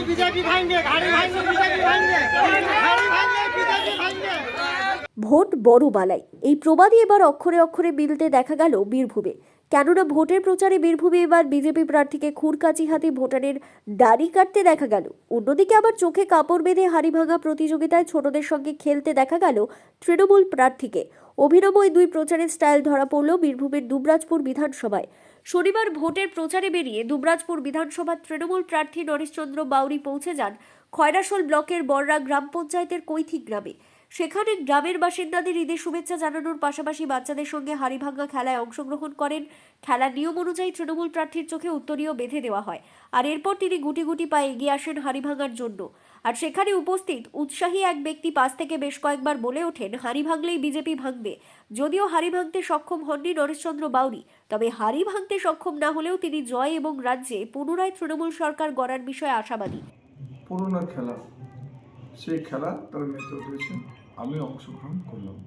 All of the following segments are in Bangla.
बीजेपी भांगे गाड़ी भांगे बीजेपी भांगे गाड़ी भांगे बीजेपी भांगे। ভোট বড় বালাই, এই প্রবাদই এবার অক্ষরে অক্ষরে মিলতে দেখা গেল বীরভূমে। কেননা ভোটের প্রচারে বীরভূমে এবার বিজেপি প্রার্থীকে খুরকাচি হাতে ভোটারের দাড়ি কাটতে দেখা গেল। অন্যদিকে আবার চোখে কাপড় বেঁধে হাড়ি ভাঙা প্রতিযোগিতায় ছোটদের সঙ্গে খেলতে দেখা গেল তৃণমূল প্রার্থীকে। অভিনব এই দুই প্রচারের স্টাইল ধরা পড়ল বীরভূমের দুবরাজপুর বিধানসভায়। শনিবার ভোটের প্রচারে বেরিয়ে দুবরাজপুর বিধানসভার তৃণমূল প্রার্থী নরেশচন্দ্র বাউরি পৌঁছে যান খয়রাশোল ব্লকের বড়রা গ্রাম পঞ্চায়েতের কৈথি গ্রামে। সেখানে গ্রামের বাসিন্দাদের ঈদের শুভেচ্ছা জানানোর পাশাপাশি বাচ্চাদের সঙ্গে হাড়িভাঙা খেলায় অংশগ্রহণ করেন। খেলার নিয়ম অনুযায়ী তৃণমূল প্রার্থীর চোখে উত্তরীয় বেঁধে দেওয়া হয়, আর এরপর তিনি গুটি গুটি পায়ে এগিয়ে আসেন হাড়ি ভাঙার জন্য। আর সেখানে উপস্থিত উৎসাহী এক ব্যক্তি পাশ থেকে বেশ কয়েকবার বলে ওঠেন, হাড়ি ভাঙলেই বিজেপি ভাঙবে। যদিও হাড়ি ভাঙতে সক্ষম হননি নরেশচন্দ্র বাউরি, তবে হাড়ি ভাঙতে সক্ষম না হলেও তিনি জয় এবং রাজ্যে পুনরায় তৃণমূল সরকার গড়ার বিষয়ে আশাবাদী। পুরোনো খেলা, সেই খেলা তারা মেতে উঠেছে, আমি অংশগ্রহণ করলাম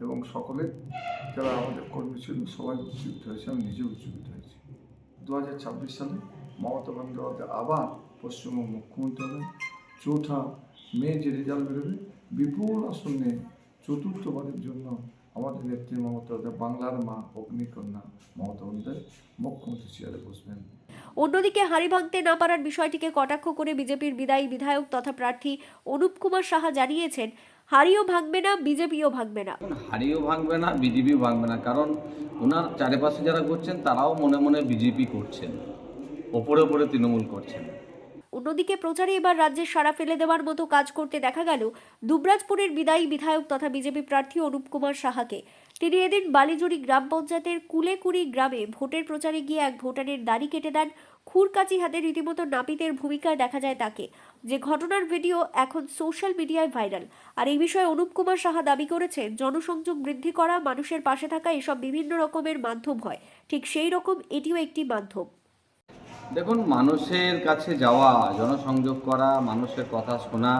এবং সকলে যারা আমাদের কর্মী ছিলেন সবাই উজ্জীবিত হয়েছে, আমি নিজে উজ্জীবিত হয়েছি। 2026 সালে মমতা বন্দ্যোপাধ্যায় আবার পশ্চিমবঙ্গ মুখ্যমন্ত্রী হবেন। 4 মে যে রেজাল্ট বেরোবে, বিপুল আসনে চতুর্থবারের জন্য আমাদের নেত্রী মমতা বন্দ্যোপাধ্যায়, বাংলার মা অগ্নিকন্যা মমতা বন্দ্যোপাধ্যায় মুখ্যমন্ত্রী চেয়ারে বসবেন। অন্যদিকে হাড়ি ভাঙতে না পারার বিষয়টিকে কটাক্ষ করে বিজেপির বিদায়ী বিধায়ক তথা প্রার্থী অনুপ কুমার সাহা জানিয়েছেন, হাড়িও ভাঙবে না বিজেপিও ভাঙবে না। হাড়িও ভাঙবে না, বিজেপিও ভাঙবে না, কারণ ওনার চারিপাশে যারা করছেন তারাও মনে মনে বিজেপি করছেন, ওপরে ওপরে তৃণমূল করছেন। অন্যদিকে প্রচারে এবার রাজ্যের সাড়া ফেলে দেওয়ার মতো কাজ করতে দেখা গেল দুবরাজপুরের বিদায়ী বিধায়ক তথা বিজেপি প্রার্থী অনুপ কুমার সাহাকে। তিনি এদিন বালিজুড়ি গ্রাম পঞ্চায়েতের কুলেকুড়ি গ্রামে ভোটের প্রচারে গিয়ে এক ভোটারের দাড়ি কেটে দেন। খুরকাচি হাতে রীতিমতো নাপিতের ভূমিকায় দেখা যায় তাকে, যে ঘটনার ভিডিও এখন সোশ্যাল মিডিয়ায় ভাইরাল। আর এই বিষয়ে অনুপ কুমার সাহা দাবি করেছেন, জনসংযোগ বৃদ্ধি করা, মানুষের পাশে থাকা এসব বিভিন্ন রকমের মাধ্যম হয়, ঠিক সেই রকম এটিও একটি মাধ্যম। দেখুন, মানুষের কাছে যাওয়া, জনসংযোগ করা, মানুষের কথা শোনা,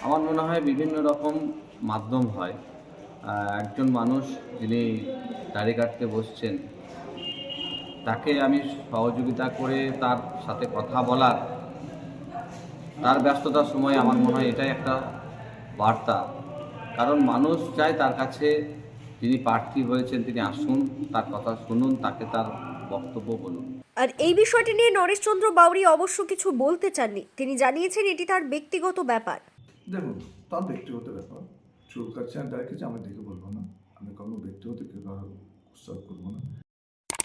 আমার মনে হয় বিভিন্ন রকম মাধ্যম হয়। একজন মানুষ যিনি দাড়ি কাটতে বসছেন, তাকে আমি সহযোগিতা করে তার সাথে কথা বলার, তার ব্যস্ততার সময় আমার মনে হয় এটাই একটা বার্তা। কারণ মানুষ চায় তার কাছে যিনি প্রার্থী হয়েছেন তিনি আসুন, তার কথা শুনুন, তাকে তার বক্তব্য বলুন। আর এই বিষয়টি নিয়ে নরেশচন্দ্র বাউরি অবশ্য কিছু বলতে চাননি। তিনি জানিয়েছেন এটি তার ব্যক্তিগত ব্যাপার। দেখুন, তার ব্যক্তিগত ব্যাপার, চুল কাটছে আর দাঁড়িয়েছে, আমি দেখে বলবো না, আমি কোনো ব্যক্তিগত কেউ উৎসাহ করবো না।